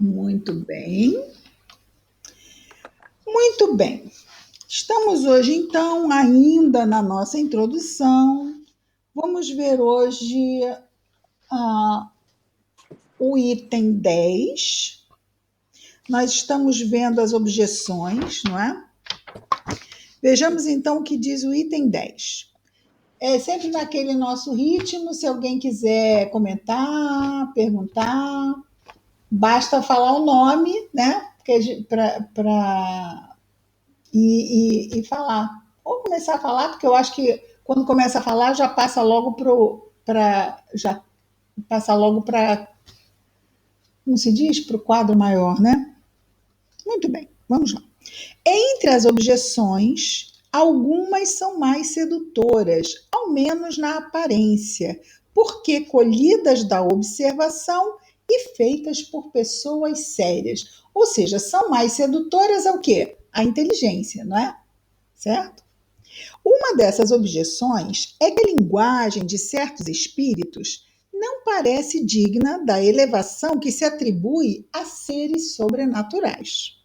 Muito bem, muito bem. Estamos hoje, então, ainda na nossa introdução. Vamos ver hoje ah, o item 10. Nós estamos vendo as objeções, não é? Vejamos, então, o que diz o item 10. É sempre naquele nosso ritmo, se alguém quiser comentar, perguntar, basta falar o nome, né? Para e falar. Ou começar a falar, porque eu acho que quando começa a falar já passa logo para já passa logo para, como se diz, para o quadro maior, né? Muito bem, vamos lá. Entre as objeções, algumas são mais sedutoras, ao menos na aparência, porque colhidas da observação e feitas por pessoas sérias. Ou seja, são mais sedutoras ao quê? A inteligência, não é? Certo? Uma dessas objeções é que a linguagem de certos espíritos não parece digna da elevação que se atribui a seres sobrenaturais.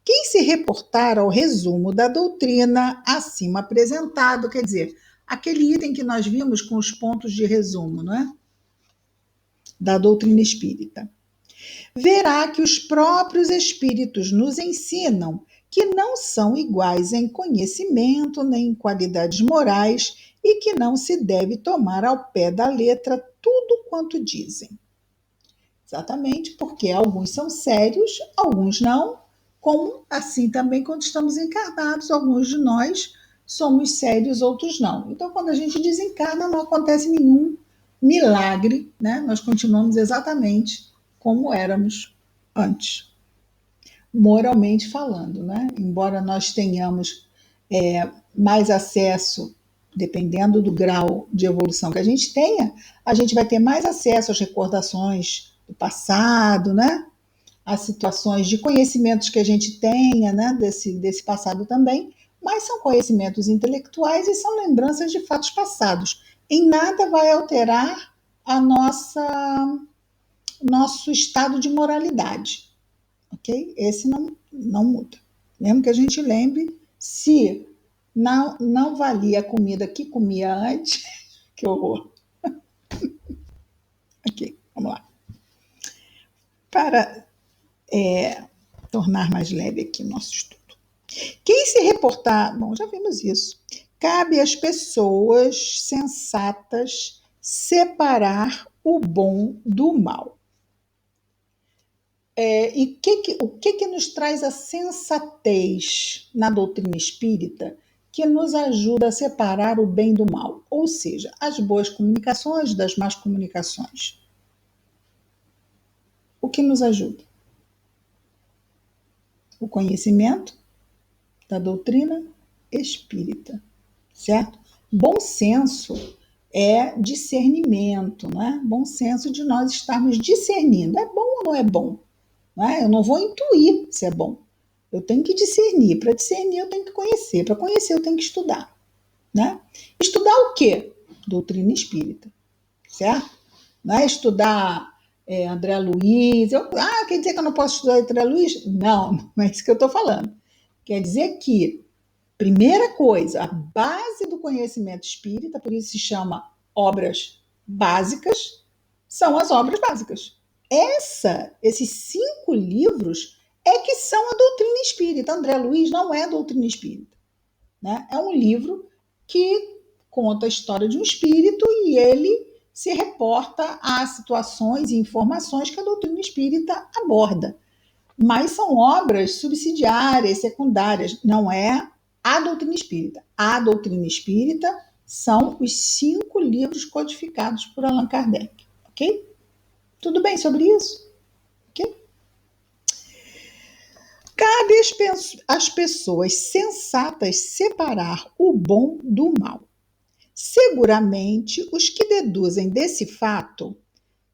Quem se reportar ao resumo da doutrina acima apresentado, quer dizer, aquele item que nós vimos com os pontos de resumo, não é? Da doutrina espírita, verá que os próprios espíritos nos ensinam que não são iguais em conhecimento nem em qualidades morais e que não se deve tomar ao pé da letra tudo quanto dizem. Exatamente porque alguns são sérios, alguns não, como assim também quando estamos encarnados, alguns de nós somos sérios, outros não. Então, quando a gente desencarna, não acontece nenhum milagre, né? Nós continuamos exatamente como éramos antes, moralmente falando, né? Embora nós tenhamos mais acesso, dependendo do grau de evolução que a gente tenha, a gente vai ter mais acesso às recordações do passado, né? As situações de conhecimentos que a gente tenha, né? Desse passado também, mas são conhecimentos intelectuais e são lembranças de fatos passados. Em nada vai alterar a nosso estado de moralidade, ok? Esse não muda. Mesmo que a gente lembre, se não valia a comida que comia antes, que horror. Ok, vamos lá. Para tornar mais leve aqui o nosso estudo. Quem se reportar, bom, já vimos isso. Cabe às pessoas sensatas separar o bom do mal. E o que nos traz a sensatez na doutrina espírita que nos ajuda a separar o bem do mal? Ou seja, as boas comunicações das más comunicações. O que nos ajuda? O conhecimento da doutrina espírita, certo? Bom senso é discernimento, não é? Bom senso de nós estarmos discernindo. É bom ou não é bom? Não é? Eu não vou intuir se é bom. Eu tenho que discernir. Para discernir, eu tenho que conhecer. Para conhecer, eu tenho que estudar. Né? Estudar o quê? Doutrina espírita, certo? Não é estudar André Luiz. Quer dizer que eu não posso estudar André Luiz? Não, não é isso que eu estou falando. Quer dizer que, primeira coisa, a base do conhecimento espírita, por isso se chama obras básicas, são as obras básicas. Esses 5 livros é que são a doutrina espírita. André Luiz não é a doutrina espírita. Né? É um livro que conta a história de um espírito e ele se reporta a situações e informações que a doutrina espírita aborda. Mas são obras subsidiárias, secundárias, não é a doutrina espírita. A doutrina espírita são os 5 livros codificados por Allan Kardec, ok? Tudo bem sobre isso? Ok? Cabe às pessoas sensatas separar o bom do mal. Seguramente, os que deduzem desse fato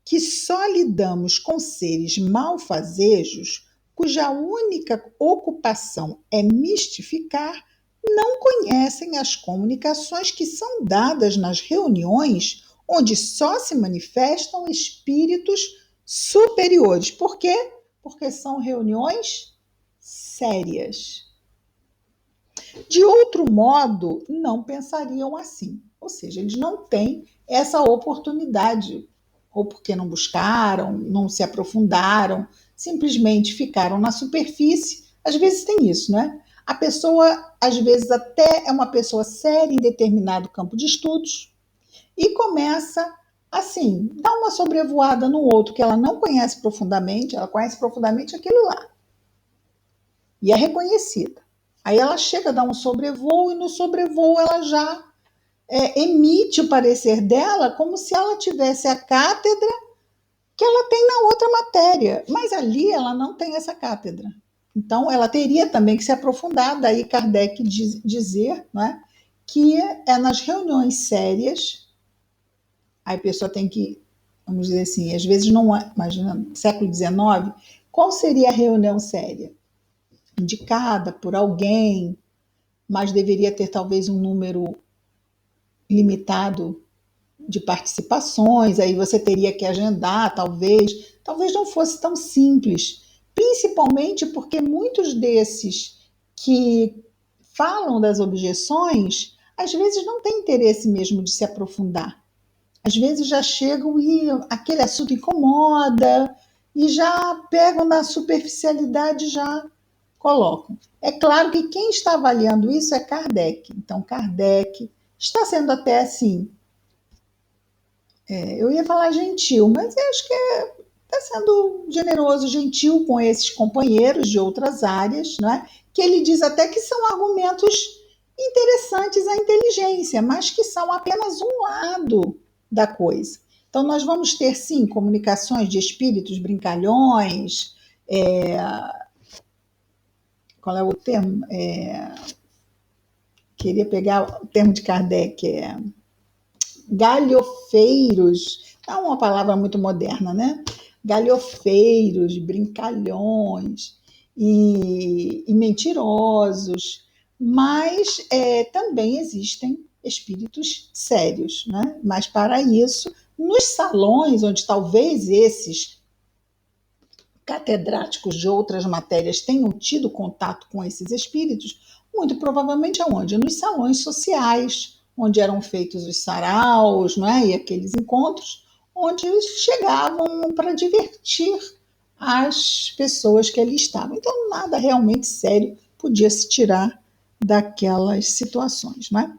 que só lidamos com seres malfazejos, cuja única ocupação é mistificar, não conhecem as comunicações que são dadas nas reuniões onde só se manifestam espíritos superiores. Por quê? porque são reuniões sérias. De outro modo, não pensariam assim. Ou seja, eles não têm essa oportunidade, ou porque não buscaram, não se aprofundaram, simplesmente ficaram na superfície. Às vezes tem isso, né? A pessoa, às vezes, até é uma pessoa séria em determinado campo de estudos e começa, assim, dar uma sobrevoada no outro que ela não conhece profundamente, ela conhece profundamente aquilo lá e é reconhecida. Aí ela chega a dar um sobrevoo e no sobrevoo ela já emite o parecer dela como se ela tivesse a cátedra que ela tem na outra matéria, mas ali ela não tem essa cátedra. Então ela teria também que se aprofundar, daí Kardec dizer, né, que é nas reuniões sérias, aí a pessoa tem que, vamos dizer assim, às vezes não é, imagina, século XIX, qual seria a reunião séria? Indicada por alguém, mas deveria ter talvez um número limitado de participações, aí você teria que agendar, talvez não fosse tão simples, principalmente porque muitos desses que falam das objeções, às vezes não têm interesse mesmo de se aprofundar. Às vezes já chegam e aquele assunto incomoda e já pegam na superficialidade, já colocam. É claro que quem está avaliando isso é Kardec. Então, Kardec está sendo até assim, eu ia falar gentil, mas eu acho que está sendo generoso, gentil com esses companheiros de outras áreas, né? Que ele diz até que são argumentos interessantes à inteligência, mas que são apenas um lado da coisa. Então, nós vamos ter, sim, comunicações de espíritos brincalhões, qual é o termo? Queria pegar o termo de Kardec, galhofeiros, é uma palavra muito moderna, né? Galhofeiros, brincalhões e mentirosos, mas também existem espíritos sérios, né? Mas para isso, nos salões onde talvez esses catedráticos de outras matérias tenham tido contato com esses espíritos, muito provavelmente aonde? Nos salões sociais, onde eram feitos os saraus, não é? E aqueles encontros, onde chegavam para divertir as pessoas que ali estavam. Então, nada realmente sério podia se tirar daquelas situações, não é?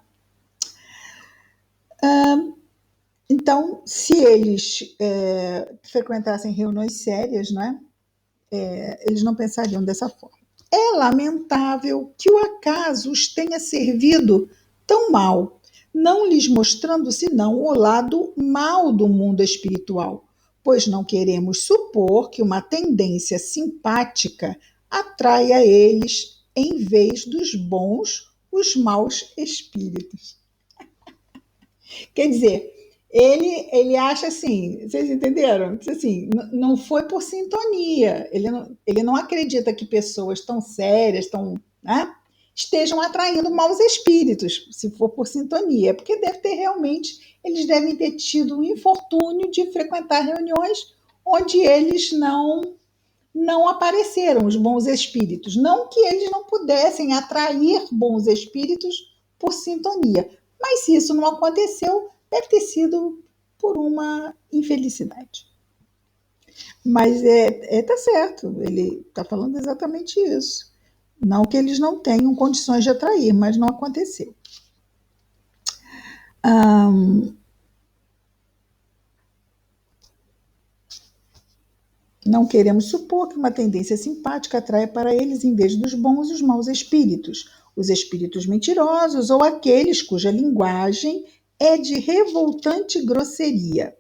Então, se eles frequentassem reuniões sérias, não é? Eles não pensariam dessa forma. É lamentável que o acaso os tenha servido tão mal, não lhes mostrando senão o lado mal do mundo espiritual, pois não queremos supor que uma tendência simpática atrai a eles, em vez dos bons, os maus espíritos. Quer dizer, ele acha assim, vocês entenderam? Assim, não foi por sintonia. Ele não acredita que pessoas tão sérias, tão, né, estejam atraindo maus espíritos, se for por sintonia, porque deve ter realmente, eles devem ter tido um infortúnio de frequentar reuniões onde eles não apareceram, os bons espíritos. Não que eles não pudessem atrair bons espíritos por sintonia, mas se isso não aconteceu, deve ter sido por uma infelicidade. Mas tá certo, ele está falando exatamente isso. Não que eles não tenham condições de atrair, mas não aconteceu. Não queremos supor que uma tendência simpática atrai para eles, em vez dos bons, os maus espíritos, os espíritos mentirosos ou aqueles cuja linguagem é de revoltante grosseria.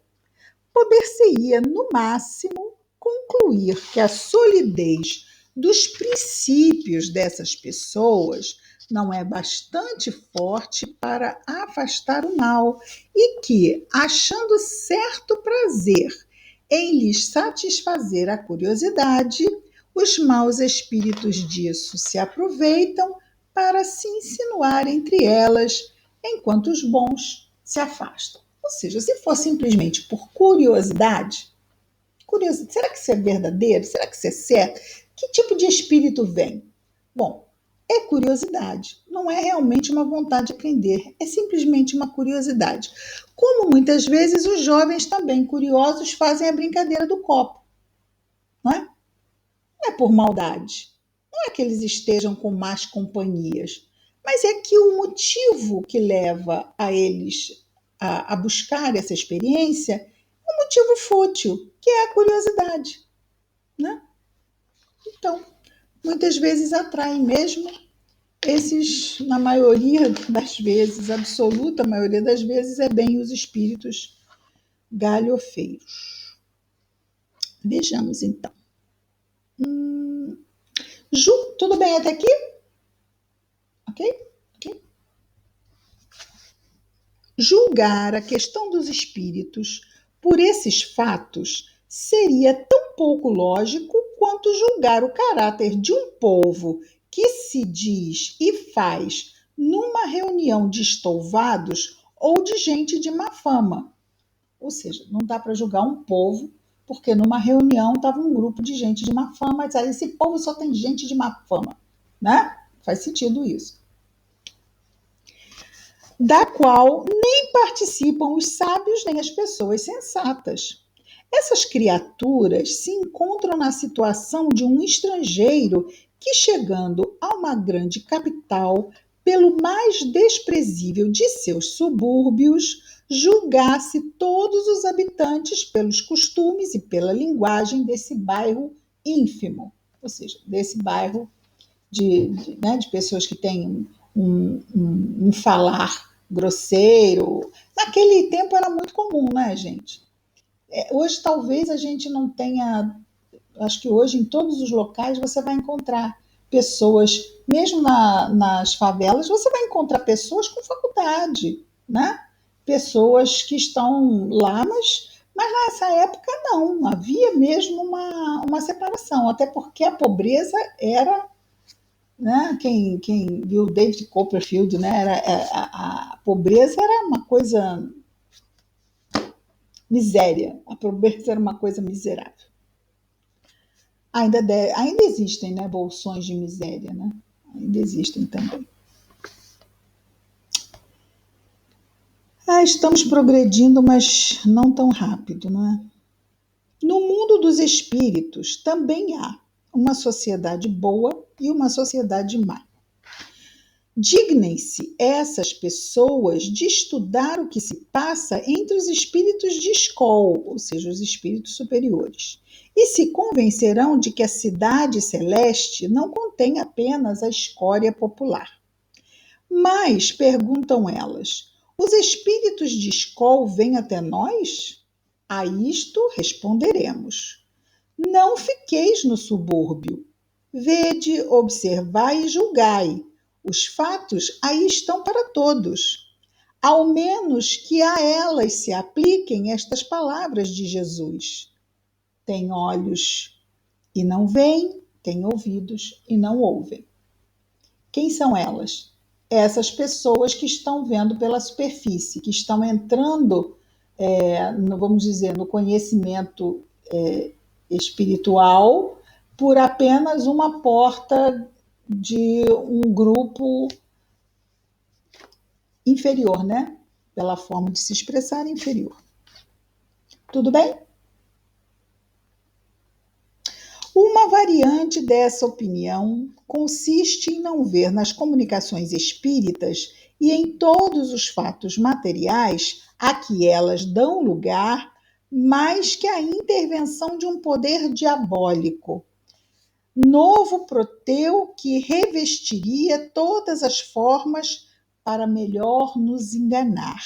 Poder-se-ia, no máximo, concluir que a solidez dos princípios dessas pessoas não é bastante forte para afastar o mal e que, achando certo prazer em lhes satisfazer a curiosidade, os maus espíritos disso se aproveitam para se insinuar entre elas, enquanto os bons se afastam. Ou seja, se for simplesmente por curiosidade, Curiosidade, será que isso é verdadeiro? Será que isso é certo? Que tipo de espírito vem? Bom, é curiosidade, não é realmente uma vontade de aprender, é simplesmente uma curiosidade. Como muitas vezes os jovens também curiosos fazem a brincadeira do copo, não é? Não é por maldade, não é que eles estejam com más companhias, mas é que o motivo que leva a eles a buscar essa experiência é um motivo fútil, que é a curiosidade, né? Então, muitas vezes atraem mesmo esses, na maioria das vezes, absoluta maioria das vezes, é bem os espíritos galhofeiros. Vejamos então. Ju, tudo bem até aqui? Ok? Ok. Julgar a questão dos espíritos por esses fatos seria tão pouco lógico quanto julgar o caráter de um povo que se diz e faz numa reunião de estouvados ou de gente de má fama. Ou seja, não dá para julgar um povo porque numa reunião estava um grupo de gente de má fama, mas aí esse povo só tem gente de má fama, né? Faz sentido isso. Da qual nem participam os sábios nem as pessoas sensatas. Essas criaturas se encontram na situação de um estrangeiro que, chegando a uma grande capital, pelo mais desprezível de seus subúrbios, julgasse todos os habitantes pelos costumes e pela linguagem desse bairro ínfimo, ou seja, desse bairro de pessoas que têm um falar grosseiro. Naquele tempo era muito comum, né, gente? Hoje talvez a gente não tenha, acho que hoje em todos os locais você vai encontrar pessoas, mesmo nas favelas, você vai encontrar pessoas com faculdade, né? Pessoas que estão lá, mas nessa época não, havia mesmo uma separação, até porque a pobreza era, né? Quem viu David Copperfield, né? A pobreza era uma coisa miséria, a pobreza era uma coisa miserável. Ainda existem, né, bolsões de miséria, né? Ainda existem também. Estamos progredindo, mas não tão rápido, não é? No mundo dos espíritos também há uma sociedade boa e uma sociedade má. Dignem-se essas pessoas de estudar o que se passa entre os espíritos de escola, ou seja, os espíritos superiores, e se convencerão de que a cidade celeste não contém apenas a escória popular. Mas, perguntam elas, os espíritos de escola vêm até nós? A isto responderemos: não fiqueis no subúrbio. Vede, observai e julgai. Os fatos aí estão para todos. Ao menos que a elas se apliquem estas palavras de Jesus: tem olhos e não veem, tem ouvidos e não ouvem. Quem são elas? Essas pessoas que estão vendo pela superfície, que estão entrando, vamos dizer, no conhecimento espiritual por apenas uma porta de um grupo inferior, né? Pela forma de se expressar, inferior. Tudo bem? Uma variante dessa opinião consiste em não ver nas comunicações espíritas e em todos os fatos materiais a que elas dão lugar, mais que a intervenção de um poder diabólico, novo Proteu que revestiria todas as formas para melhor nos enganar.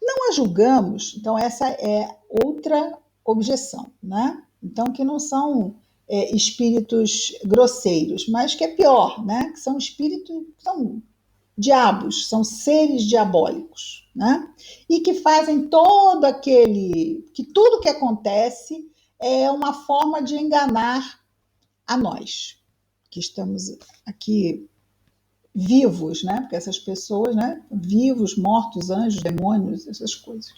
Não a julgamos, então essa é outra objeção, né? Então, que não são espíritos grosseiros, mas que é pior, né? Que são espíritos, são diabos, são seres diabólicos, né? E que fazem que tudo que acontece é uma forma de enganar a nós, que estamos aqui vivos, né? Porque essas pessoas, né? Vivos, mortos, anjos, demônios, essas coisas.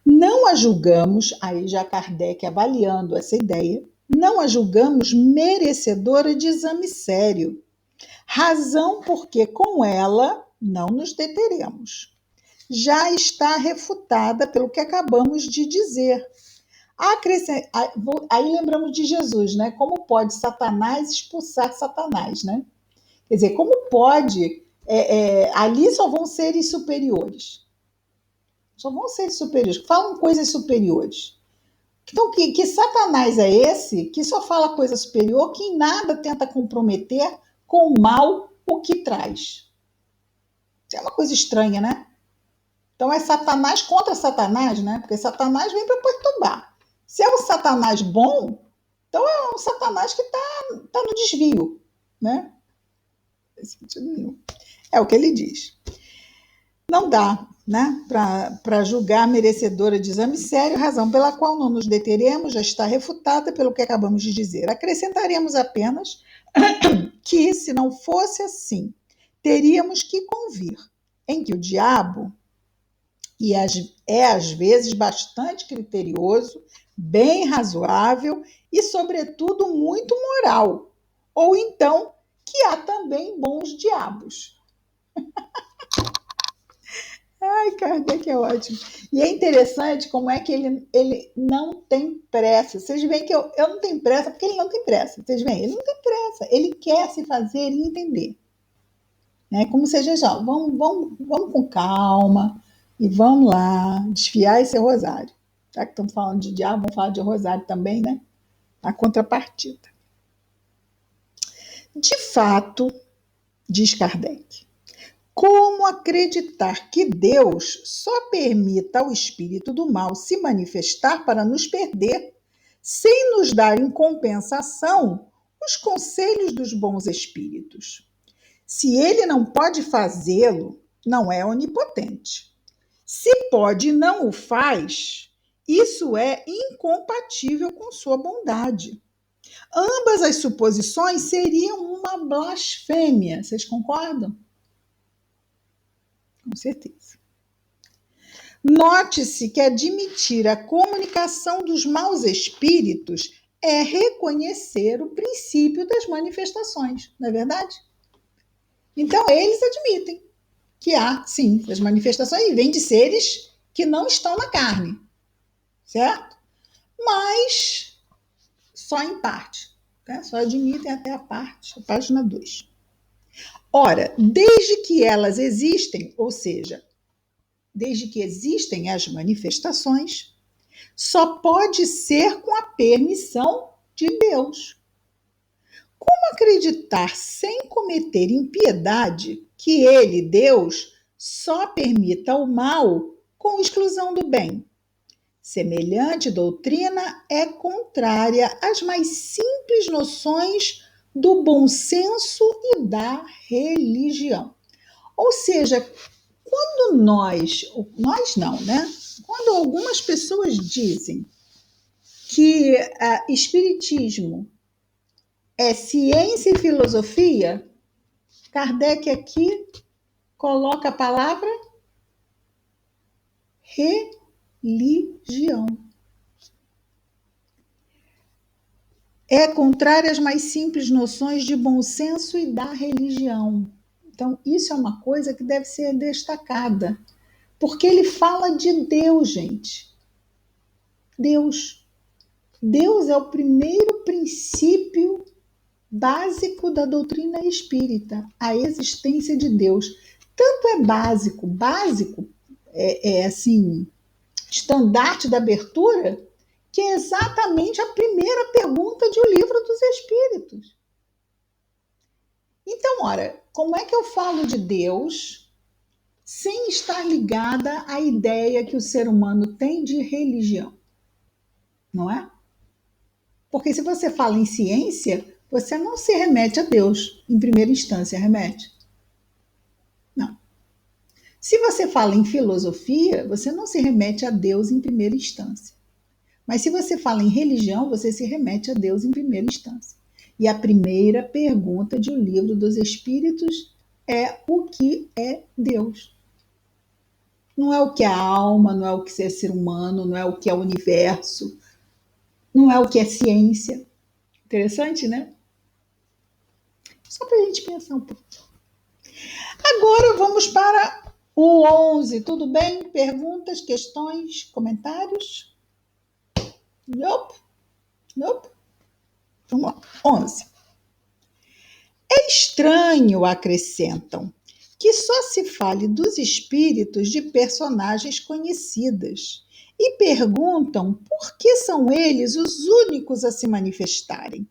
Não a julgamos, aí já Kardec avaliando essa ideia, não a julgamos merecedora de exame sério, razão porque com ela não nos deteremos. Já está refutada pelo que acabamos de dizer. Aí lembramos de Jesus, né? Como pode Satanás expulsar Satanás, né? Quer dizer, como pode? Ali só vão seres superiores. Só vão seres superiores, que falam coisas superiores. Então, que Satanás é esse que só fala coisa superior, que em nada tenta comprometer com o mal o que traz? Isso é uma coisa estranha, né? Então é Satanás contra Satanás, né? Porque Satanás vem para perturbar. Se é o Satanás bom, então é um Satanás que tá no desvio, né? É o que ele diz. Não dá, né, para julgar merecedora de exame sério, razão pela qual não nos deteremos, já está refutada pelo que acabamos de dizer. Acrescentaremos apenas que, se não fosse assim, teríamos que convir em que o diabo é às vezes bastante criterioso, bem razoável e, sobretudo, muito moral. Ou então que há também bons diabos. Ai, Kardec é ótimo. E é interessante como é que ele não tem pressa. Vocês veem que eu não tenho pressa, porque ele não tem pressa. Vocês veem? Ele não tem pressa. Ele quer se fazer e entender. Né? Como seja já, vamos com calma e vamos lá desfiar esse rosário. Já que estamos falando de diabo, vamos falar de rosário também, né? A contrapartida. De fato, diz Kardec, como acreditar que Deus só permita ao espírito do mal se manifestar para nos perder, sem nos dar em compensação os conselhos dos bons espíritos? Se ele não pode fazê-lo, não é onipotente. Se pode e não o faz, isso é incompatível com sua bondade. Ambas as suposições seriam uma blasfêmia. Vocês concordam? Com certeza. Note-se que admitir a comunicação dos maus espíritos é reconhecer o princípio das manifestações, não é verdade? Então, eles admitem que há, sim, as manifestações e vêm de seres que não estão na carne, certo? Mas só em parte, tá? Só admitem até a parte, a página 2. Ora, desde que elas existem, ou seja, desde que existem as manifestações, só pode ser com a permissão de Deus. Como acreditar sem cometer impiedade que ele, Deus, só permita o mal com exclusão do bem? Semelhante doutrina é contrária às mais simples noções do bom senso e da religião. Ou seja, quando nós não, né? Quando algumas pessoas dizem que espiritismo é ciência e filosofia, Kardec aqui coloca a palavra religião. É contrária às mais simples noções de bom senso e da religião. Então, isso é uma coisa que deve ser destacada, porque ele fala de Deus, gente. Deus. Deus é o primeiro princípio básico da doutrina espírita, a existência de Deus. Tanto é básico é assim, estandarte da abertura, que é exatamente a primeira pergunta de O Livro dos Espíritos. Então, ora, como é que eu falo de Deus sem estar ligada à ideia que o ser humano tem de religião? Não é? Porque se você fala em ciência, você não se remete a Deus, em primeira instância, remete? Não. Se você fala em filosofia, você não se remete a Deus em primeira instância. Mas se você fala em religião, você se remete a Deus em primeira instância. E a primeira pergunta de O Livro dos Espíritos é: o que é Deus? Não é o que é alma, não é o que é ser humano, não é o que é o universo, não é o que é ciência. Interessante, né? Só para a gente pensar um pouco. Agora vamos para o 11. Tudo bem? Perguntas, questões, comentários? Nope, nope. Vamos lá. 11. É estranho, acrescentam, que só se fale dos espíritos de personagens conhecidas e perguntam por que são eles os únicos a se manifestarem.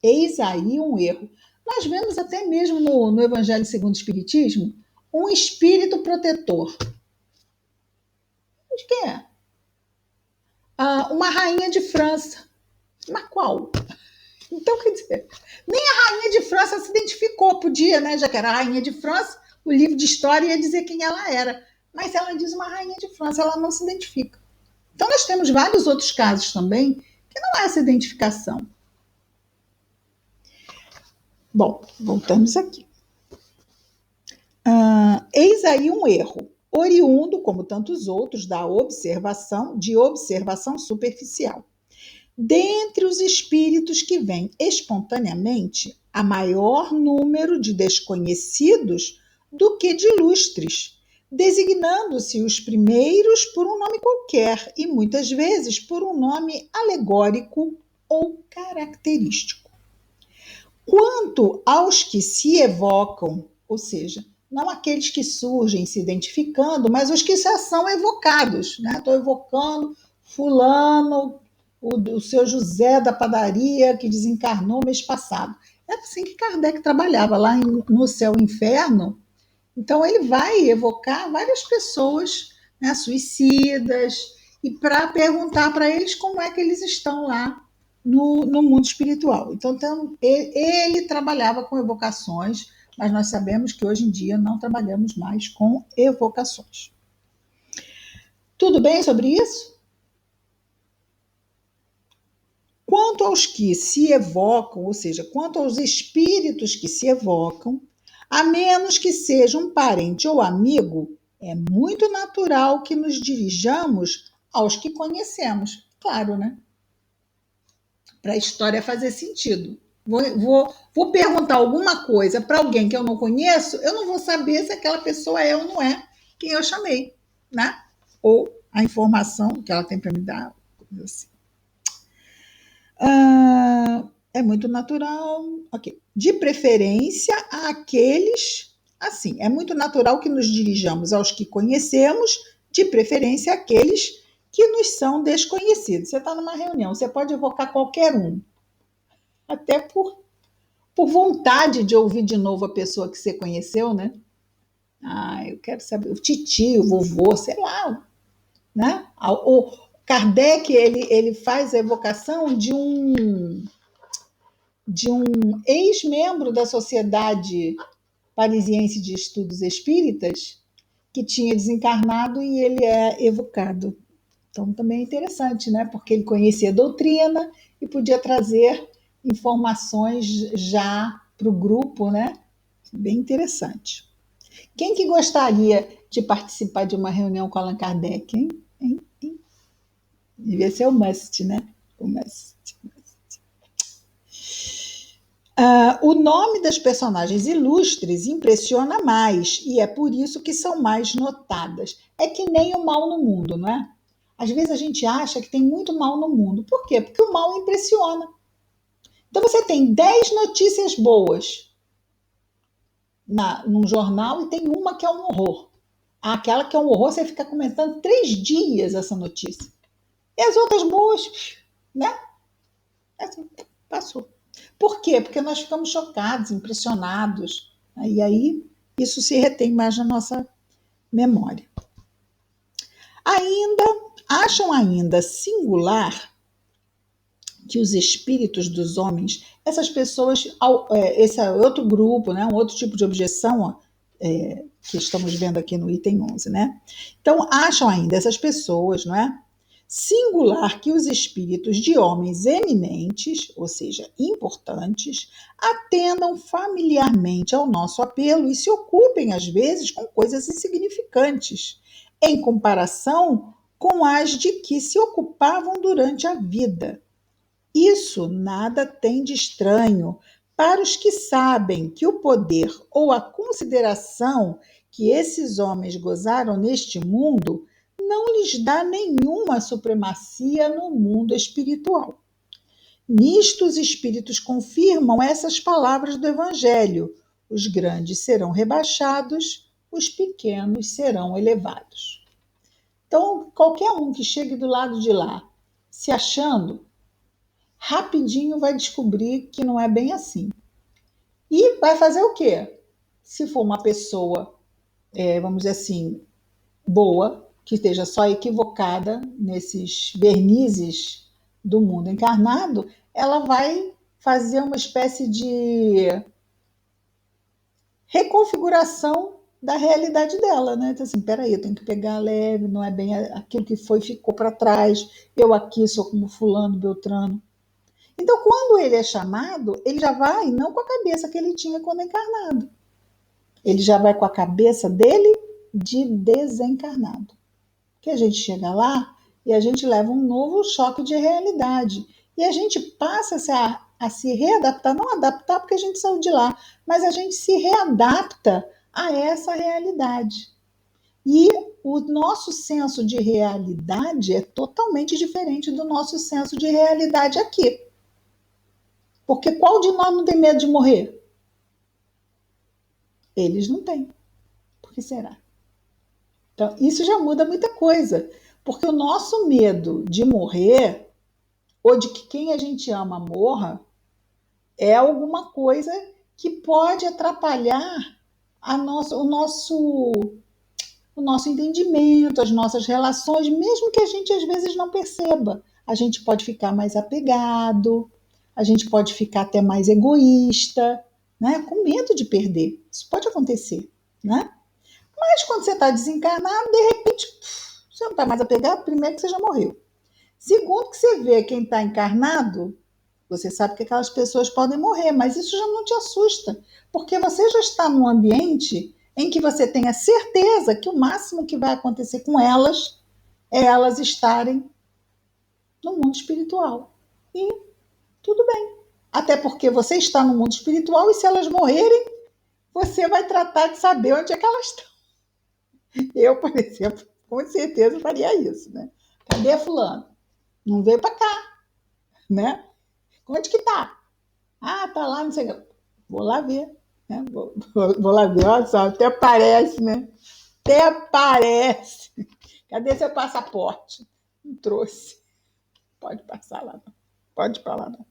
Eis aí um erro. Nós vemos até mesmo no Evangelho segundo o Espiritismo um espírito protetor. Mas quem é? Uma rainha de França. Mas qual? Então, quer dizer, nem a rainha de França se identificou, podia, né? Já que era a rainha de França, o livro de história ia dizer quem ela era. Mas ela diz uma rainha de França, ela não se identifica. Então, nós temos vários outros casos também que não há essa identificação. Bom, voltamos aqui. Eis aí um erro, oriundo, como tantos outros, de observação superficial. Dentre os espíritos que vêm espontaneamente, há maior número de desconhecidos do que de ilustres, designando-se os primeiros por um nome qualquer e muitas vezes por um nome alegórico ou característico. Quanto aos que se evocam, ou seja, não aqueles que surgem se identificando, mas os que já são evocados, né? Estou evocando fulano, o seu José da padaria que desencarnou mês passado. É assim que Kardec trabalhava lá no Céu e Inferno. Então ele vai evocar várias pessoas, né, suicidas, e para perguntar para eles como é que eles estão lá no mundo espiritual. Então ele trabalhava com evocações, mas nós sabemos que hoje em dia não trabalhamos mais com evocações. Tudo bem sobre isso? Quanto aos que se evocam, ou seja, quanto aos espíritos que se evocam, a menos que seja um parente ou amigo, é muito natural que nos dirijamos aos que conhecemos. Claro, né? Para a história fazer sentido. Vou perguntar alguma coisa para alguém que eu não conheço, eu não vou saber se aquela pessoa é ou não é quem eu chamei, né? Ou a informação que ela tem para me dar, assim. É muito natural. Ok. De preferência àqueles. Assim, é muito natural que nos dirijamos aos que conhecemos, de preferência àqueles que nos são desconhecidos. Você está numa reunião, você pode evocar qualquer um, até por vontade de ouvir de novo a pessoa que você conheceu, né? Eu quero saber, o titio, o vovô, sei lá, né? O Kardec, ele faz a evocação de um ex-membro da Sociedade Parisiense de Estudos Espíritas que tinha desencarnado e ele é evocado. Então também é interessante, né? Porque ele conhecia a doutrina e podia trazer informações já para o grupo, né? Bem interessante. Quem que gostaria de participar de uma reunião com Allan Kardec, hein? Hein? Devia ser o Must, né? O Must. O nome das personagens ilustres impressiona mais e é por isso que são mais notadas. É que nem o mal no mundo, não é? Às vezes a gente acha que tem muito mal no mundo. Por quê? Porque o mal impressiona. Então você tem 10 notícias boas num jornal e tem uma que é um horror. Aquela que é um horror, você fica comentando 3 dias essa notícia. E as outras boas, né? Assim, passou. Por quê? Porque nós ficamos chocados, impressionados. E aí isso se retém mais na nossa memória. Acham ainda singular que os espíritos dos homens, essas pessoas, esse é outro grupo, né, um outro tipo de objeção, que estamos vendo aqui no item 11, né? Então, acham ainda essas pessoas, não é? Singular que os espíritos de homens eminentes, ou seja, importantes, atendam familiarmente ao nosso apelo e se ocupem, às vezes, com coisas insignificantes, em comparação com as de que se ocupavam durante a vida. Isso nada tem de estranho para os que sabem que o poder ou a consideração que esses homens gozaram neste mundo não lhes dá nenhuma supremacia no mundo espiritual. Nisto, os espíritos confirmam essas palavras do Evangelho: os grandes serão rebaixados, os pequenos serão elevados. Então, qualquer um que chegue do lado de lá se achando, rapidinho vai descobrir que não é bem assim. E vai fazer o quê? Se for uma pessoa, vamos dizer assim, boa, que esteja só equivocada nesses vernizes do mundo encarnado, ela vai fazer uma espécie de reconfiguração da realidade dela, né? Então, assim, peraí, eu tenho que pegar leve, não é bem aquilo que foi, ficou para trás, eu aqui sou como fulano, beltrano. Então, quando ele é chamado, ele já vai não com a cabeça que ele tinha quando encarnado. Ele já vai com a cabeça dele de desencarnado. Que a gente chega lá e a gente leva um novo choque de realidade. E a gente passa a se readaptar, não adaptar porque a gente saiu de lá, mas a gente se readapta a essa realidade. E o nosso senso de realidade é totalmente diferente do nosso senso de realidade aqui. Porque qual de nós não tem medo de morrer? Eles não têm. Por que será? Então, isso já muda muita coisa. Porque o nosso medo de morrer, ou de que quem a gente ama morra, é alguma coisa que pode atrapalhar o nosso entendimento, as nossas relações, mesmo que a gente às vezes não perceba. A gente pode ficar mais apegado, a gente pode ficar até mais egoísta, né? Com medo de perder. Isso pode acontecer, né? Mas quando você está desencarnado, de repente, você não está mais apegado, primeiro que você já morreu. Segundo que você vê quem está encarnado, você sabe que aquelas pessoas podem morrer, mas isso já não te assusta, porque você já está num ambiente em que você tem a certeza que o máximo que vai acontecer com elas é elas estarem no mundo espiritual. E tudo bem. Até porque você está no mundo espiritual e se elas morrerem, você vai tratar de saber onde é que elas estão. Eu, por exemplo, com certeza faria isso, né? Cadê a fulano? Não veio para cá, né? Onde que tá? Ah, tá lá, não sei o que. Vou lá ver. Né? Vou lá ver, olha só, até parece, né? Até parece. Cadê seu passaporte? Não trouxe. Pode passar lá, não. Pode ir para lá, não.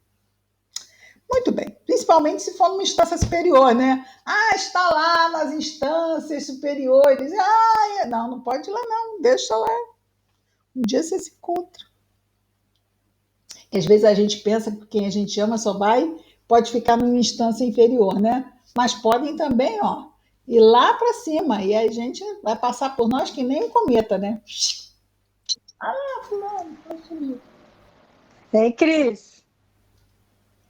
Muito bem. Principalmente se for numa instância superior, né? Ah, está lá nas instâncias superiores. Ah, não, não pode ir lá, não. Deixa lá. Um dia você se encontra. Que às vezes a gente pensa que quem a gente ama só pode ficar numa instância inferior, né? Mas podem também, ó, ir lá para cima e a gente vai passar por nós que nem um cometa, né? Ah, fulano, sumiu. Tem, Cris,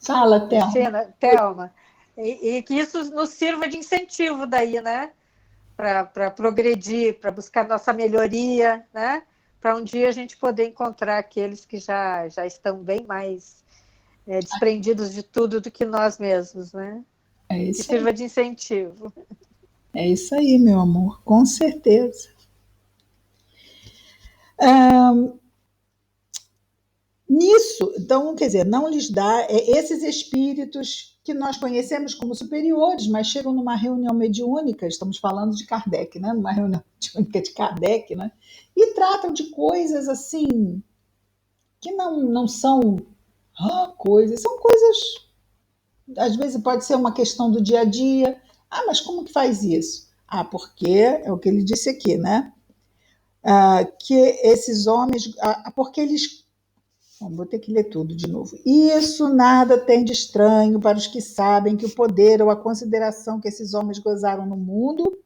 Fala, Thelma. Cristina, Thelma, e que isso nos sirva de incentivo daí, né? Para progredir, para buscar nossa melhoria, né? Para um dia a gente poder encontrar aqueles que já estão bem mais desprendidos de tudo do que nós mesmos, né? É Que isso aí. sirva de incentivo. É isso aí, meu amor, com certeza. Nisso, então, quer dizer, não lhes dá esses espíritos que nós conhecemos como superiores, mas chegam numa reunião mediúnica, estamos falando de Kardec, né? Numa reunião mediúnica de Kardec, né? E tratam de coisas assim que não são coisas, são coisas, às vezes pode ser uma questão do dia a dia. Ah, mas como que faz isso? Ah, porque é o que ele disse aqui, né? Que esses homens, porque eles. Bom, vou ter que ler tudo de novo. Isso nada tem de estranho para os que sabem que o poder ou a consideração que esses homens gozaram no mundo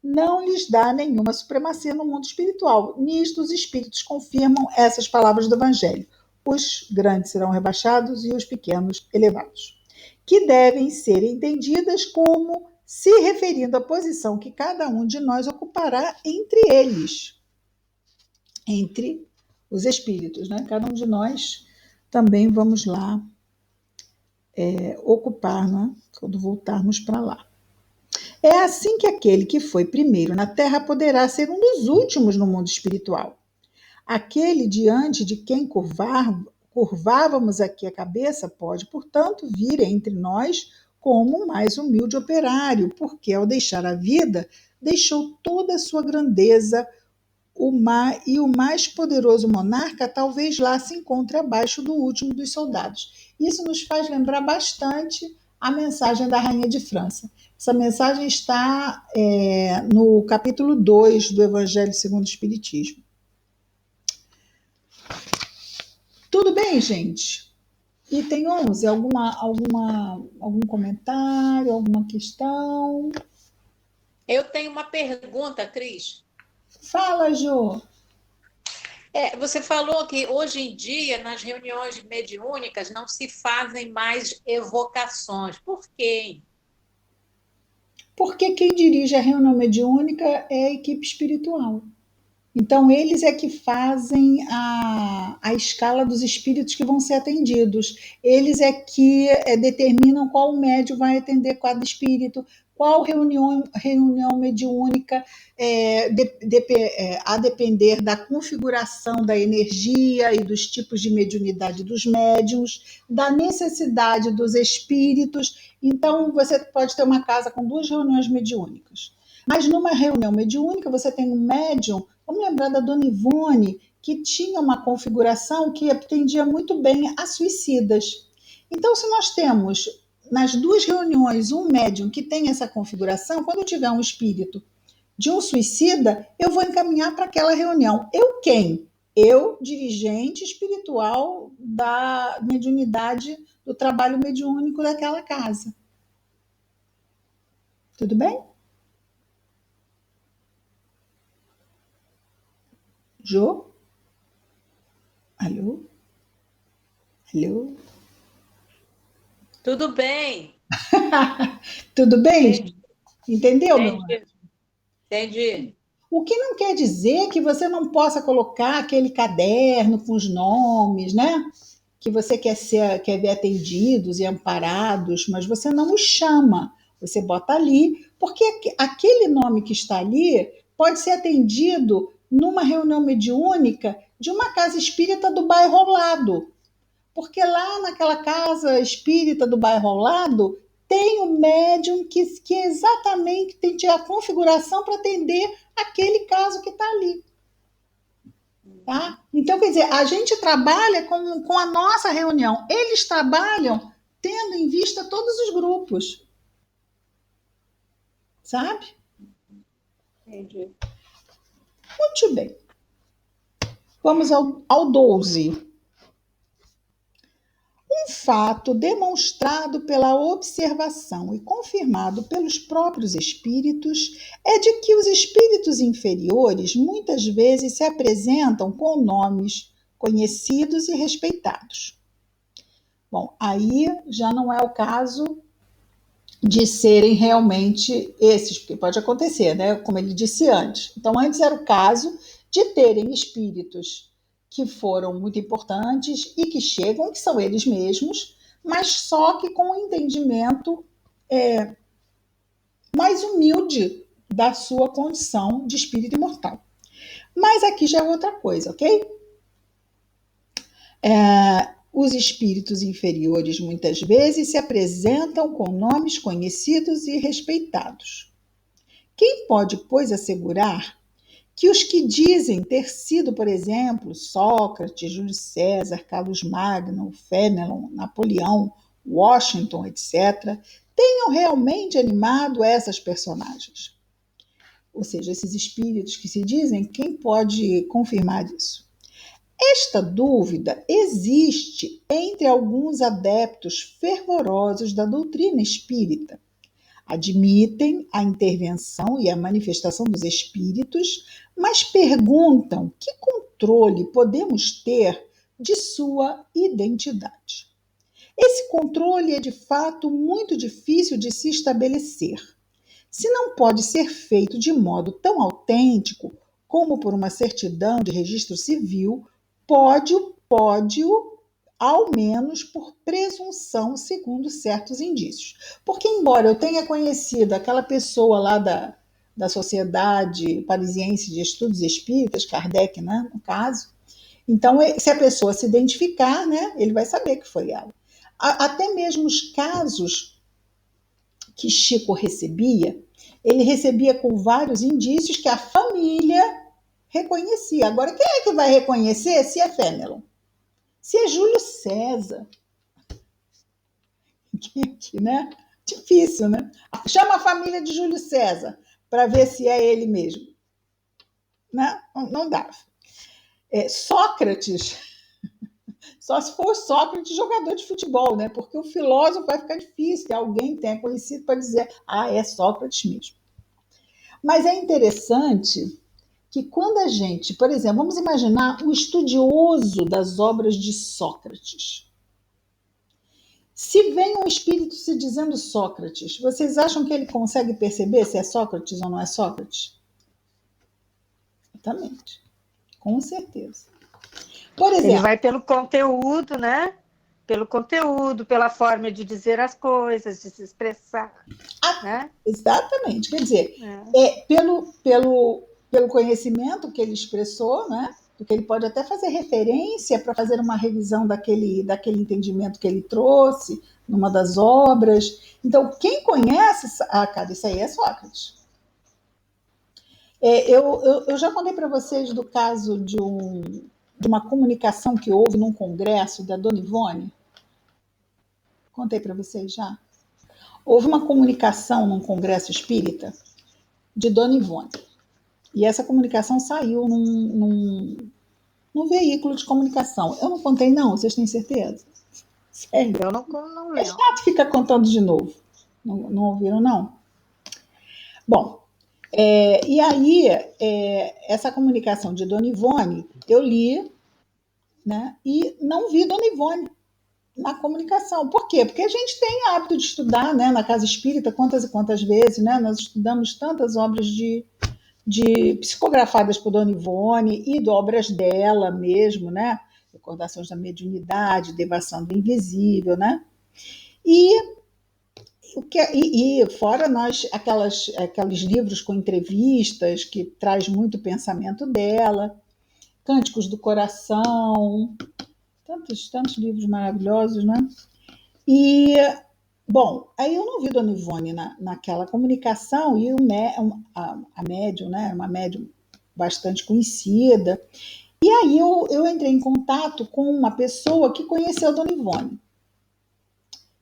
não lhes dá nenhuma supremacia no mundo espiritual. Nisto, os espíritos confirmam essas palavras do Evangelho: os grandes serão rebaixados e os pequenos elevados, que devem ser entendidas como se referindo à posição que cada um de nós ocupará entre eles. entre os espíritos, né? Cada um de nós também vamos lá ocupar, né? Quando voltarmos para lá. É assim que aquele que foi primeiro na Terra poderá ser um dos últimos no mundo espiritual. Aquele diante de quem curvávamos aqui a cabeça pode, portanto, vir entre nós como o mais humilde operário, porque ao deixar a vida, deixou toda a sua grandeza, e o mais poderoso monarca talvez lá se encontre abaixo do último dos soldados. Isso nos faz lembrar bastante a mensagem da Rainha de França. Essa mensagem está no capítulo 2 do Evangelho segundo o Espiritismo. Tudo bem, gente? Item 11, algum comentário, alguma questão? Eu tenho uma pergunta, Cris. Fala, Jô. Você falou que hoje em dia, nas reuniões mediúnicas, não se fazem mais evocações. Por quê? Porque quem dirige a reunião mediúnica é a equipe espiritual. Então, eles é que fazem a escala dos espíritos que vão ser atendidos. Eles é que determinam qual médium vai atender cada espírito, qual reunião mediúnica, a depender da configuração da energia e dos tipos de mediunidade dos médiums, da necessidade dos espíritos. Então, você pode ter uma casa com 2 reuniões mediúnicas. Mas numa reunião mediúnica, você tem um médium. Vamos lembrar da Dona Ivone, que tinha uma configuração que atendia muito bem a suicidas. Então, se nós temos nas 2 reuniões um médium que tem essa configuração, quando tiver um espírito de um suicida, eu vou encaminhar para aquela reunião. Eu quem? Eu, dirigente espiritual da mediunidade, do trabalho mediúnico daquela casa. Tudo bem? Jô? Alô? Alô? Tudo bem. Tudo bem? Entendi. Entendeu, meu amor? Entendi. O que não quer dizer que você não possa colocar aquele caderno com os nomes, né? Que você quer ver atendidos e amparados, mas você não os chama. Você bota ali, porque aquele nome que está ali pode ser atendido numa reunião mediúnica de uma casa espírita do bairro ao lado. Porque lá naquela casa espírita do bairro ao lado tem um médium que exatamente tem a configuração para atender aquele caso que está ali. Tá? Então, quer dizer, a gente trabalha com a nossa reunião. Eles trabalham tendo em vista todos os grupos. Sabe? Entendi. Muito bem. Vamos ao 12. Um fato demonstrado pela observação e confirmado pelos próprios espíritos é de que os espíritos inferiores muitas vezes se apresentam com nomes conhecidos e respeitados. Bom, aí já não é o caso de serem realmente esses, porque pode acontecer, né? Como ele disse antes. Então, antes era o caso de terem espíritos que foram muito importantes e que chegam, que são eles mesmos, mas só que com um entendimento mais humilde da sua condição de espírito imortal. Mas aqui já é outra coisa, ok? Os espíritos inferiores muitas vezes se apresentam com nomes conhecidos e respeitados. Quem pode, pois, assegurar que os que dizem ter sido, por exemplo, Sócrates, Júlio César, Carlos Magno, Fénelon, Napoleão, Washington, etc., tenham realmente animado essas personagens? Ou seja, esses espíritos que se dizem, quem pode confirmar isso? Esta dúvida existe entre alguns adeptos fervorosos da doutrina espírita. Admitem a intervenção e a manifestação dos espíritos, mas perguntam que controle podemos ter de sua identidade. Esse controle é de fato muito difícil de se estabelecer. Se não pode ser feito de modo tão autêntico, como por uma certidão de registro civil, pode-o, ao menos por presunção, segundo certos indícios. Porque, embora eu tenha conhecido aquela pessoa lá da Sociedade Parisiense de Estudos Espíritas, Kardec, né, no caso, então, se a pessoa se identificar, né, ele vai saber que foi ela. Até mesmo os casos que Chico recebia, ele recebia com vários indícios que a família reconhecia. Agora, quem é que vai reconhecer se é Fênelon? Se é Júlio César? Aqui, né? Difícil, né? Chama a família de Júlio César para ver se é ele mesmo. Né? Não dá. Sócrates, só se for Sócrates jogador de futebol, né? Porque o filósofo vai ficar difícil que alguém tenha conhecido para dizer, é Sócrates mesmo. Mas é interessante que quando a gente, por exemplo, vamos imaginar um estudioso das obras de Sócrates. Se vem um espírito se dizendo Sócrates, vocês acham que ele consegue perceber se é Sócrates ou não é Sócrates? Exatamente, com certeza. Por exemplo, ele vai pelo conteúdo, né? Pelo conteúdo, pela forma de dizer as coisas, de se expressar. Né? Exatamente, quer dizer, pelo conhecimento que ele expressou, né? Porque ele pode até fazer referência para fazer uma revisão daquele entendimento que ele trouxe numa das obras. Então, quem conhece, cara, isso aí é Sócrates. Eu já contei para vocês do caso de uma comunicação que houve num congresso da Dona Ivone. Contei para vocês já. Houve uma comunicação num congresso espírita de Dona Ivone. E essa comunicação saiu num veículo de comunicação. Eu não contei, não, vocês têm certeza? Sério? Eu não lembro. É chato ficar contando de novo. Não ouviram, não? Bom, e aí, essa comunicação de Dona Ivone, eu li, né, e não vi Dona Ivone na comunicação. Por quê? Porque a gente tem hábito de estudar, né, na Casa Espírita, quantas e quantas vezes, né, nós estudamos tantas obras de psicografadas por Dona Ivone e de obras dela mesmo, né? Recordações da Mediunidade, Devação do Invisível, né? E fora nós, aqueles livros com entrevistas que traz muito pensamento dela, Cânticos do Coração, tantos livros maravilhosos, né? E bom, aí eu não vi Dona Ivone naquela comunicação e a médium, né, uma médium bastante conhecida. E aí eu entrei em contato com uma pessoa que conheceu a Dona Ivone.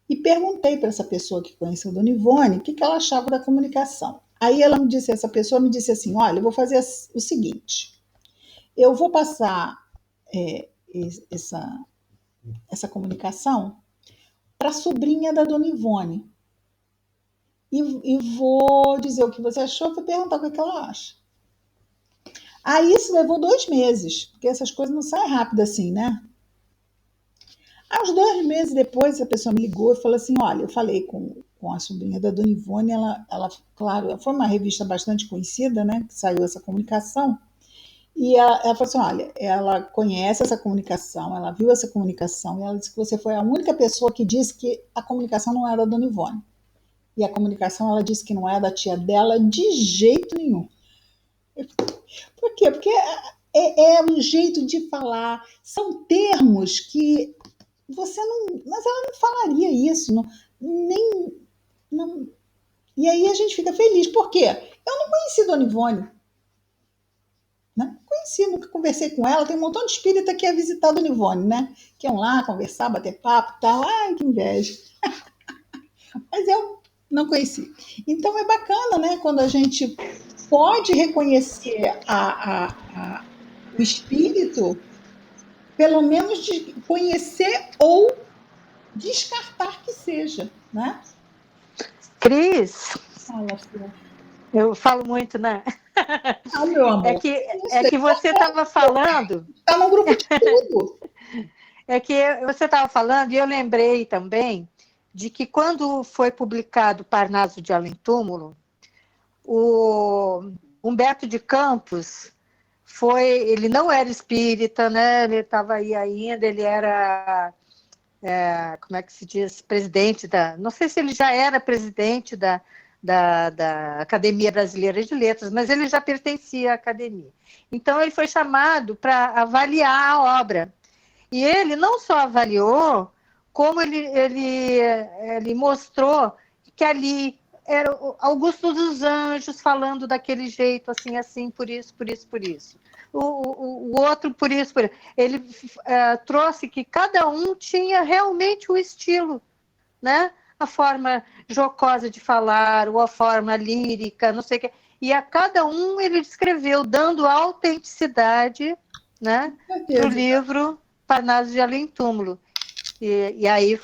E perguntei para essa pessoa que conheceu a Dona Ivone o que ela achava da comunicação. Aí essa pessoa me disse assim, olha, eu vou fazer o seguinte, eu vou passar essa comunicação para a sobrinha da Dona Ivone. E vou dizer o que você achou, vou perguntar o que ela acha. Aí isso levou 2 meses, porque essas coisas não saem rápido assim, né? Aí, uns 2 meses depois, a pessoa me ligou e falou assim, olha, eu falei com a sobrinha da Dona Ivone, ela, claro, foi uma revista bastante conhecida, né, que saiu essa comunicação, e ela falou assim, olha, ela conhece essa comunicação, ela viu essa comunicação, e ela disse que você foi a única pessoa que disse que a comunicação não era da Dona Ivone. E a comunicação, ela disse que não é da tia dela de jeito nenhum. Por quê? Porque é um jeito de falar, são termos que você não... Mas ela não falaria isso, não. E aí a gente fica feliz. Por quê? Eu não conheci Dona Ivone. Não conheci, nunca conversei com ela. Tem um montão de espírita que ia visitar a Dona Ivone, né? Que iam lá conversar, bater papo e tal. Ai, que inveja. Mas eu não conheci. Então é bacana, né? Quando a gente pode reconhecer o espírito, pelo menos de conhecer ou descartar que seja, né? Cris, Fala, Flor. eu falo muito, né? Meu amor. É que você estava falando. Está num grupo de tudo. É que você estava falando, e eu lembrei também de que quando foi publicado Parnaso de Além Túmulo, o Humberto de Campos ele não era espírita, né? Ele estava aí ainda, ele era, como é que se diz, presidente não sei se ele já era presidente da Academia Brasileira de Letras, mas ele já pertencia à academia. Então ele foi chamado para avaliar a obra. E ele não só avaliou, como ele mostrou que ali era o Augusto dos Anjos falando daquele jeito, assim, por isso, por isso, por isso. O outro, por isso, por isso. Ele trouxe que cada um tinha realmente o estilo, né? A forma jocosa de falar, ou a forma lírica, não sei o quê. E a cada um ele descreveu, dando autenticidade, né, para o livro Parnaso de Além Túmulo. E aí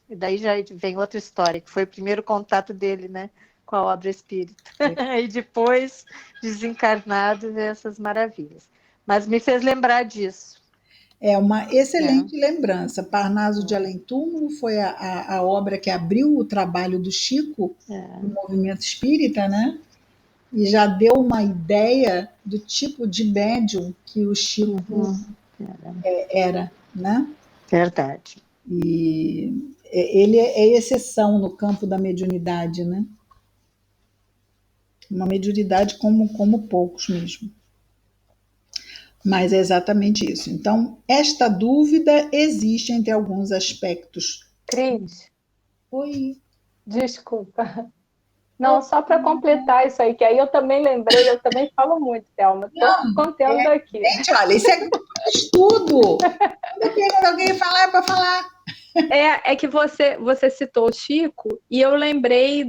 daí já vem outra história, que foi o primeiro contato dele, né, com a obra espírita. E depois, desencarnado, ver essas maravilhas. Mas me fez lembrar disso. É uma excelente lembrança. Parnaso de Além Túmulo foi a obra que abriu o trabalho do Chico, do movimento espírita, né? E já deu uma ideia do tipo de médium que o Chico era, né? Verdade. E ele é exceção no campo da mediunidade, né? Uma mediunidade como poucos mesmo. Mas é exatamente isso. Então, esta dúvida existe entre alguns aspectos. Cris, Oi. desculpa. Não, só para completar isso aí, que aí eu também lembrei, eu também falo muito, Thelma. Estou contando aqui. Gente, olha, isso é grupo de estudo. Quando alguém falar, é para falar. É que você citou o Chico, e eu lembrei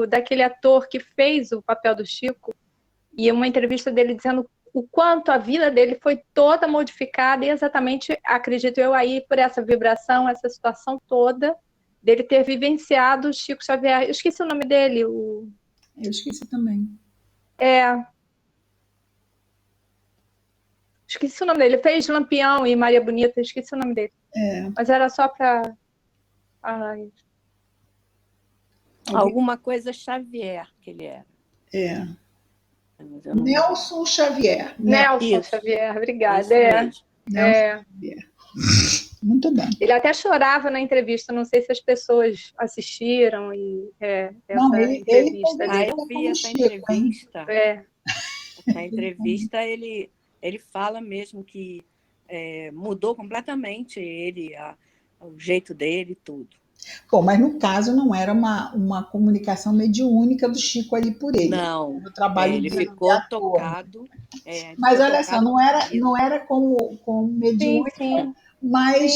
daquele ator que fez o papel do Chico, e uma entrevista dele dizendo o quanto a vida dele foi toda modificada, e exatamente, acredito eu, aí por essa vibração, essa situação toda, dele ter vivenciado o Chico Xavier. Eu esqueci o nome dele. Eu esqueci também. Esqueci o nome dele. Ele fez Lampião e Maria Bonita, esqueci o nome dele. Mas era só para... Alguma coisa Xavier que ele era. Nelson Xavier. Nelson Xavier, obrigada. Nelson Xavier. Muito bem. Ele até chorava na entrevista, não sei se as pessoas assistiram essa entrevista. Eu vi essa entrevista. Essa entrevista, ele fala mesmo que mudou completamente o jeito dele e tudo. Bom, mas no caso não era uma comunicação mediúnica do Chico ali por ele. Não, o trabalho ele ficou tocado. Mas olha só, não era como mediúnica, sim. mas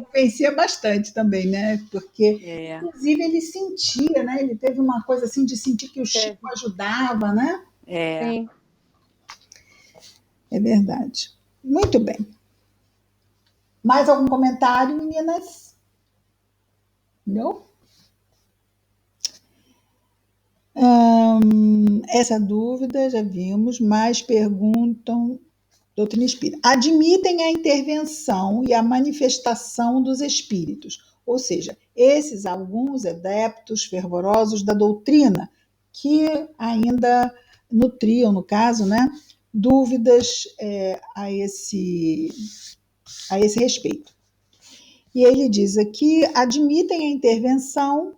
convencia bastante também, né? Porque, inclusive, ele sentia, né? Ele teve uma coisa assim de sentir que o Chico ajudava, né? Sim. É verdade. Muito bem. Mais algum comentário, meninas? Não? Essa dúvida já vimos, mas perguntam, doutrina espírita. Admitem a intervenção e a manifestação dos espíritos, ou seja, esses alguns adeptos fervorosos da doutrina que ainda nutriam, no caso, né, dúvidas a esse respeito. E ele diz aqui, admitem a intervenção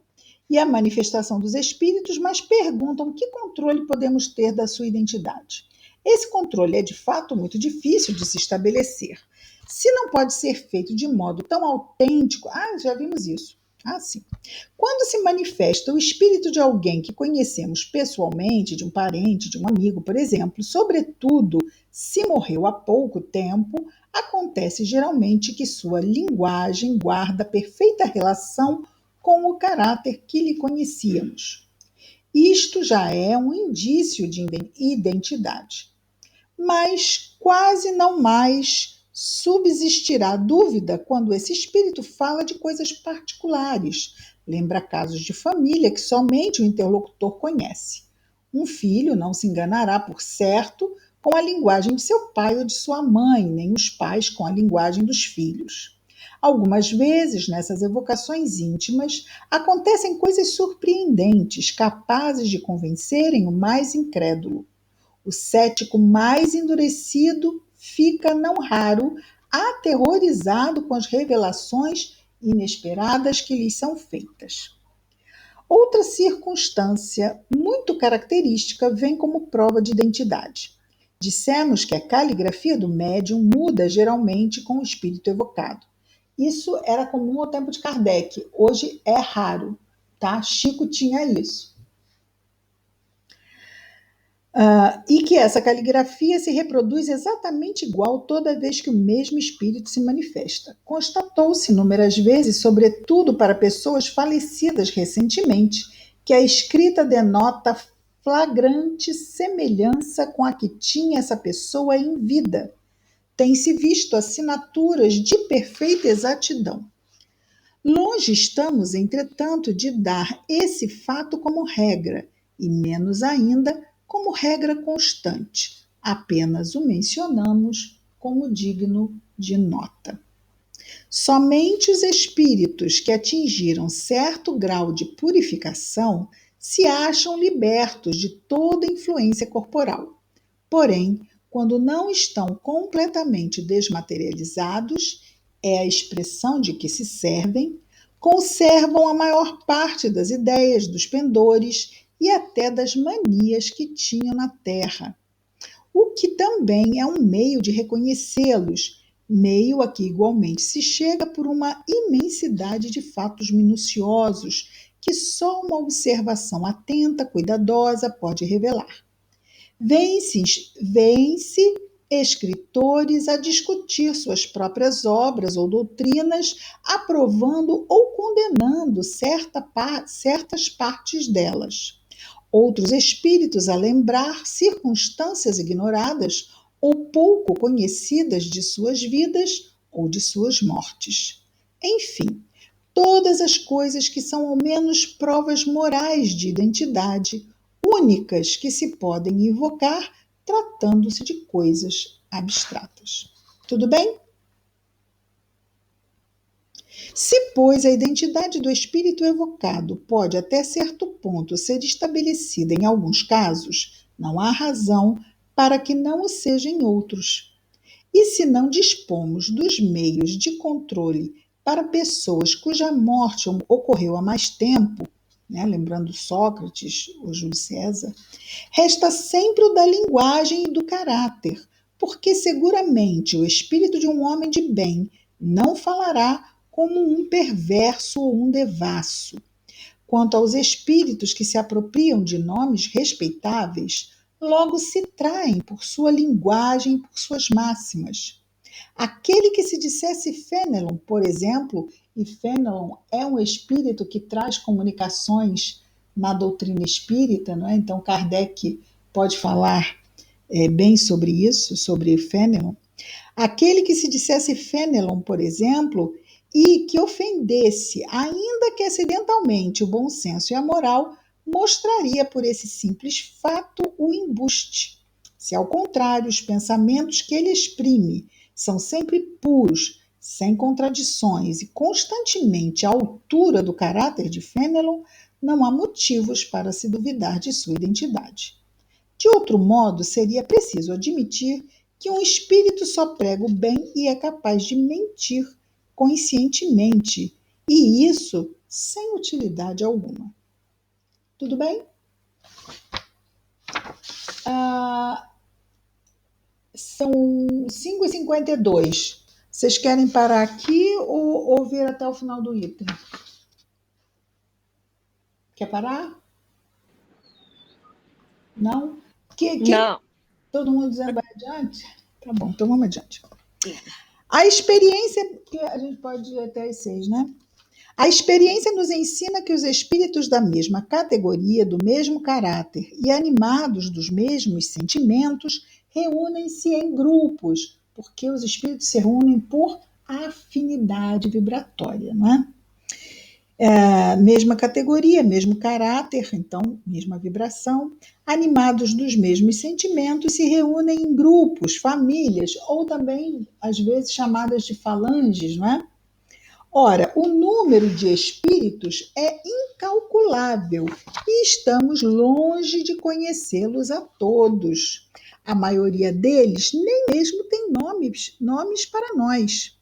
e a manifestação dos espíritos, mas perguntam que controle podemos ter da sua identidade. Esse controle é, de fato, muito difícil de se estabelecer. Se não pode ser feito de modo tão autêntico... já vimos isso. Sim. Quando se manifesta o espírito de alguém que conhecemos pessoalmente, de um parente, de um amigo, por exemplo, sobretudo se morreu há pouco tempo, acontece geralmente que sua linguagem guarda perfeita relação com o caráter que lhe conhecíamos. Isto já é um indício de identidade. Mas quase não mais subsistirá dúvida quando esse espírito fala de coisas particulares. Lembra casos de família que somente o interlocutor conhece. Um filho não se enganará, por certo, com a linguagem de seu pai ou de sua mãe, nem os pais com a linguagem dos filhos. Algumas vezes, nessas evocações íntimas, acontecem coisas surpreendentes, capazes de convencerem o mais incrédulo. O cético mais endurecido fica, não raro, aterrorizado com as revelações inesperadas que lhes são feitas. Outra circunstância muito característica vem como prova de identidade. Dissemos que a caligrafia do médium muda geralmente com o espírito evocado. Isso era comum ao tempo de Kardec, hoje é raro, tá? Chico tinha isso. E que essa caligrafia se reproduz exatamente igual toda vez que o mesmo espírito se manifesta. Constatou-se inúmeras vezes, sobretudo para pessoas falecidas recentemente, que a escrita denota flagrante semelhança com a que tinha essa pessoa em vida. Tem-se visto assinaturas de perfeita exatidão. Longe estamos, entretanto, de dar esse fato como regra, e menos ainda como regra constante. Apenas o mencionamos como digno de nota. Somente os espíritos que atingiram certo grau de purificação se acham libertos de toda influência corporal. Porém, quando não estão completamente desmaterializados, é a expressão de que se servem, conservam a maior parte das ideias, dos pendores e até das manias que tinham na Terra, o que também é um meio de reconhecê-los, meio a que igualmente se chega por uma imensidade de fatos minuciosos que só uma observação atenta, cuidadosa pode revelar. Vêm-se escritores a discutir suas próprias obras ou doutrinas, aprovando ou condenando certas partes delas. Outros espíritos a lembrar circunstâncias ignoradas ou pouco conhecidas de suas vidas ou de suas mortes. Enfim, todas as coisas que são ao menos provas morais de identidade, únicas que se podem invocar tratando-se de coisas abstratas. Tudo bem? Se, pois, a identidade do espírito evocado pode até certo ponto ser estabelecida em alguns casos, não há razão para que não o seja em outros. E se não dispomos dos meios de controle para pessoas cuja morte ocorreu há mais tempo, lembrando Sócrates ou Júlio César, resta sempre o da linguagem e do caráter, porque seguramente o espírito de um homem de bem não falará como um perverso ou um devasso. Quanto aos espíritos que se apropriam de nomes respeitáveis, logo se traem por sua linguagem, por suas máximas. Aquele que se dissesse Fenelon, por exemplo, e Fenelon é um espírito que traz comunicações na doutrina espírita, não é? Então Kardec pode falar bem sobre isso, sobre Fenelon. Aquele que se dissesse Fenelon, por exemplo, e que ofendesse, ainda que acidentalmente, o bom senso e a moral, mostraria por esse simples fato o embuste. Se, ao contrário, os pensamentos que ele exprime são sempre puros, sem contradições e constantemente à altura do caráter de Fenelon, não há motivos para se duvidar de sua identidade. De outro modo, seria preciso admitir que um espírito só prega o bem e é capaz de mentir conscientemente, e isso sem utilidade alguma. Tudo bem? São 5h52. Vocês querem parar aqui ou ver até o final do item? Quer parar? Não? Não. Todo mundo dizendo vai adiante? Tá bom, então vamos adiante. A experiência, que a gente pode ir até as 6, né? A experiência nos ensina que os espíritos da mesma categoria, do mesmo caráter e animados dos mesmos sentimentos, reúnem-se em grupos, porque os espíritos se reúnem por afinidade vibratória, não é? Mesma categoria, mesmo caráter, então, mesma vibração, animados dos mesmos sentimentos, se reúnem em grupos, famílias, ou também, às vezes, chamadas de falanges, não é? Ora, o número de espíritos é incalculável e estamos longe de conhecê-los a todos. A maioria deles nem mesmo tem nomes para nós.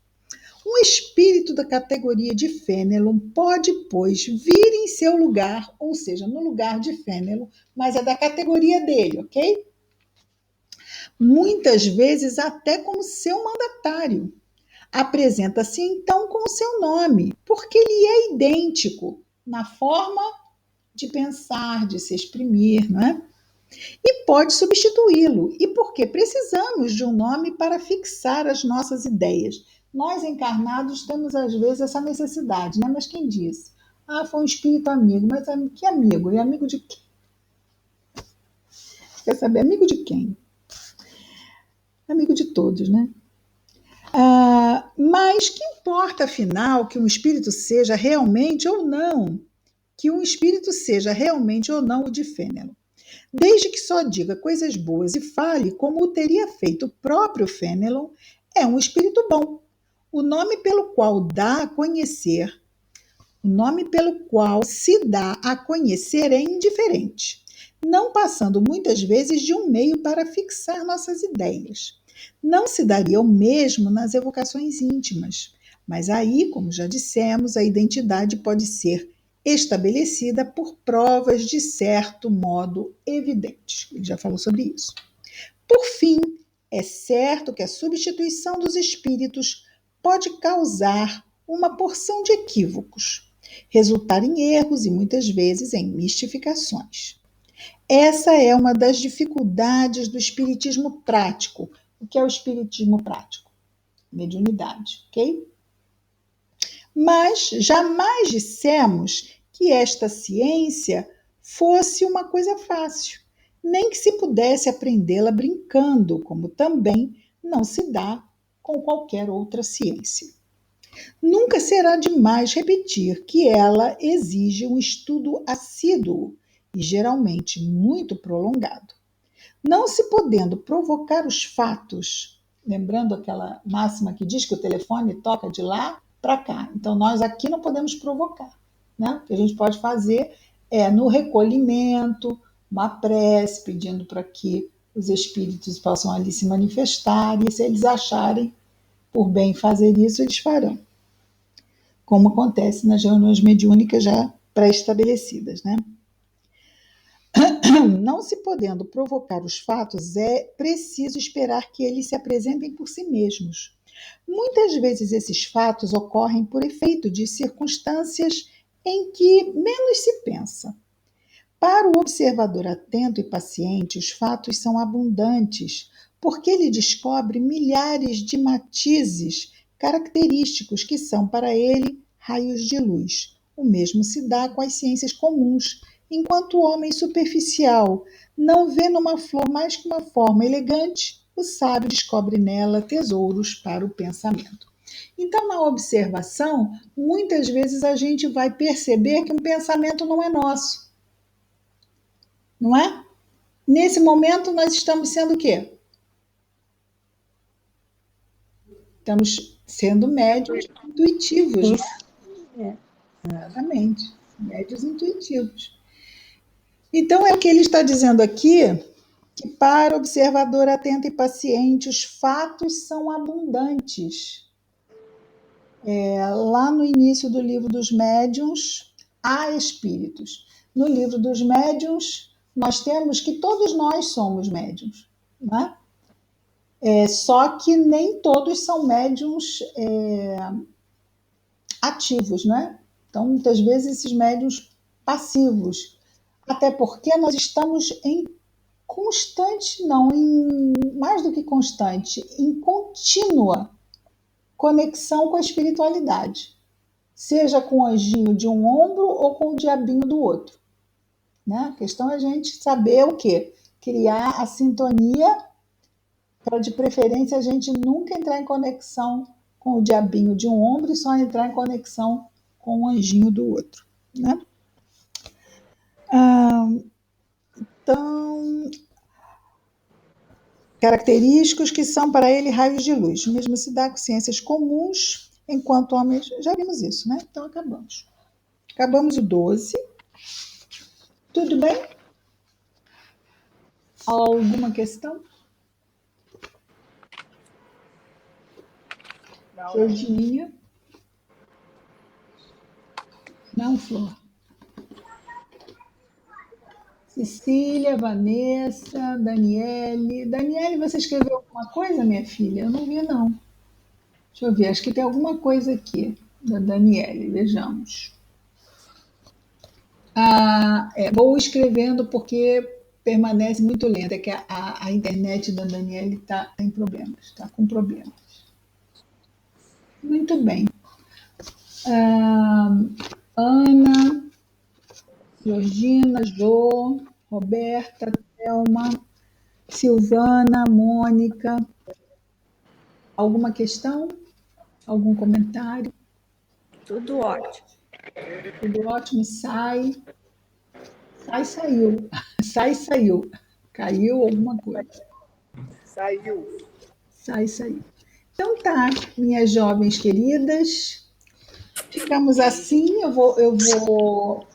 Um espírito da categoria de Fenelon pode, pois, vir em seu lugar, ou seja, no lugar de Fenelon, mas é da categoria dele, ok? Muitas vezes até como seu mandatário. Apresenta-se então com o seu nome, porque ele é idêntico na forma de pensar, de se exprimir, não é? E pode substituí-lo. E porque precisamos de um nome para fixar as nossas ideias. Nós encarnados temos às vezes essa necessidade, né? Mas quem disse? Ah, foi um espírito amigo. Mas que amigo? E amigo de quem? Quer saber? Amigo de quem? Amigo de todos, né? Mas que importa, afinal, que um espírito seja realmente ou não, que um espírito seja realmente ou não o de Fenelon? Desde que só diga coisas boas e fale como o teria feito o próprio Fenelon, é um espírito bom. O nome pelo qual se dá a conhecer é indiferente, não passando muitas vezes de um meio para fixar nossas ideias. Não se daria o mesmo nas evocações íntimas, mas aí, como já dissemos, a identidade pode ser estabelecida por provas de certo modo evidentes. Ele já falou sobre isso. Por fim, é certo que a substituição dos espíritos pode causar uma porção de equívocos, resultar em erros e muitas vezes em mistificações. Essa é uma das dificuldades do espiritismo prático. O que é o espiritismo prático? Mediunidade, ok? Mas jamais dissemos que esta ciência fosse uma coisa fácil, nem que se pudesse aprendê-la brincando, como também não se dá com qualquer outra ciência. Nunca será demais repetir que ela exige um estudo assíduo e geralmente muito prolongado. Não se podendo provocar os fatos, lembrando aquela máxima que diz que o telefone toca de lá para cá. Então, nós aqui não podemos provocar, né? O que a gente pode fazer é, no recolhimento, uma prece, pedindo para que os espíritos possam ali se manifestar, e se eles acharem por bem fazer isso, eles farão. Como acontece nas reuniões mediúnicas já pré-estabelecidas, né? Não se podendo provocar os fatos, é preciso esperar que eles se apresentem por si mesmos. Muitas vezes esses fatos ocorrem por efeito de circunstâncias em que menos se pensa. Para o observador atento e paciente, os fatos são abundantes, porque ele descobre milhares de matizes característicos que são para ele raios de luz. O mesmo se dá com as ciências comuns, enquanto o homem superficial não vê numa flor mais que uma forma elegante, o sábio descobre nela tesouros para o pensamento. Então, na observação, muitas vezes a gente vai perceber que um pensamento não é nosso. Não é? Nesse momento, nós estamos sendo o quê? Estamos sendo médios intuitivos. Né? Exatamente. Médios intuitivos. Então, é o que ele está dizendo aqui, que para o observador atento e paciente, os fatos são abundantes. Lá no início do livro dos médiuns, há espíritos. No livro dos médiuns, nós temos que todos nós somos médiuns, né? Só que nem todos são médiuns ativos, né? Então, muitas vezes, esses médiuns passivos, até porque nós estamos em constante, não, em mais do que constante, em contínua conexão com a espiritualidade, seja com o anjinho de um ombro ou com o diabinho do outro. Né? A questão é a gente saber o quê? Criar a sintonia para, de preferência, a gente nunca entrar em conexão com o diabinho de um ombro e só entrar em conexão com o anjinho do outro. Né? Então, característicos que são para ele raios de luz. O mesmo se dá com ciências comuns, enquanto homens... Já vimos isso, né? Então, acabamos. Acabamos o 12. Tudo bem? Alguma questão? Georgininha? Não, Flor. Cecília, Vanessa, Daniele. Daniele, você escreveu alguma coisa, minha filha? Eu não vi, não. Deixa eu ver, acho que tem alguma coisa aqui da Daniele, vejamos. Vou escrevendo porque permanece muito lenta, é que a internet da Daniele tem problemas, está com problemas. Muito bem. Ana, Georgina, Jo, Roberta, Thelma, Silvana, Mônica. Alguma questão? Algum comentário? Tudo ótimo. Tudo ótimo. Saiu. Saiu. Caiu alguma coisa. Saiu. Então tá, minhas jovens queridas. Ficamos assim, eu vou